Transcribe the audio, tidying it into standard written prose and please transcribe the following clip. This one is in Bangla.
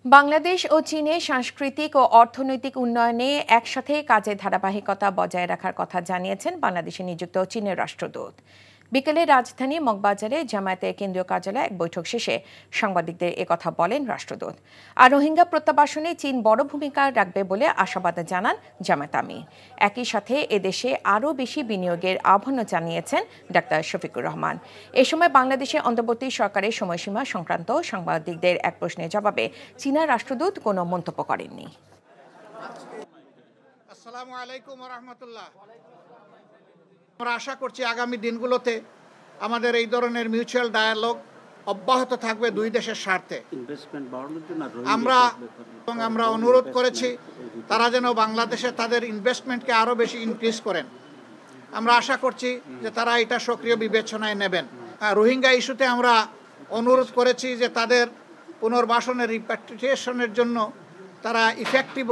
বাংলাদেশ ও চীনের সাংস্কৃতিক ও অর্থনৈতিক উন্নয়নে একসাথে কাজের ধারাবাহিকতা বজায় রাখার কথা জানিয়েছেন বাংলাদেশে নিযুক্ত চীনের রাষ্ট্রদূত। বিকেলে রাজধানী মগবাজারে জামায়াতের কেন্দ্রীয় কার্যালয়ে এক বৈঠক শেষে সাংবাদিকদের একথা বলেন রাষ্ট্রদূত। আর রোহিঙ্গা প্রত্যাবাসনে চীন বড় ভূমিকা রাখবে বলে আশাবাদ জানান জামায়াত আমির। একই সাথে এদেশে আরও বেশি বিনিয়োগের আহ্বান জানিয়েছেন ডাক্তার শফিকুর রহমান। এ সময় বাংলাদেশে অন্তর্বর্তী সরকারের সময়সীমা সংক্রান্ত সাংবাদিকদের এক প্রশ্নের জবাবে চীনা রাষ্ট্রদূত কোনো মন্তব্য করেননি। আসসালামু আলাইকুম ওয়া রাহমাতুল্লাহ। আমরা আশা করছি আগামী দিনগুলোতে আমাদের এই ধরনের মিউচুয়াল ডায়ালগ অব্যাহত থাকবে দুই দেশের স্বার্থে। আমরা অনুরোধ করেছি তারা যেন বাংলাদেশে তাদের ইনভেস্টমেন্টকে আরও বেশি ইনক্রিজ করেন। আমরা আশা করছি যে তারা এটা সক্রিয় বিবেচনায় নেবেন। রোহিঙ্গা ইস্যুতে আমরা অনুরোধ করেছি যে তাদের পুনর্বাসনের রিপ্যাট্রিয়েশনের জন্য তারা ইফেক্টিভ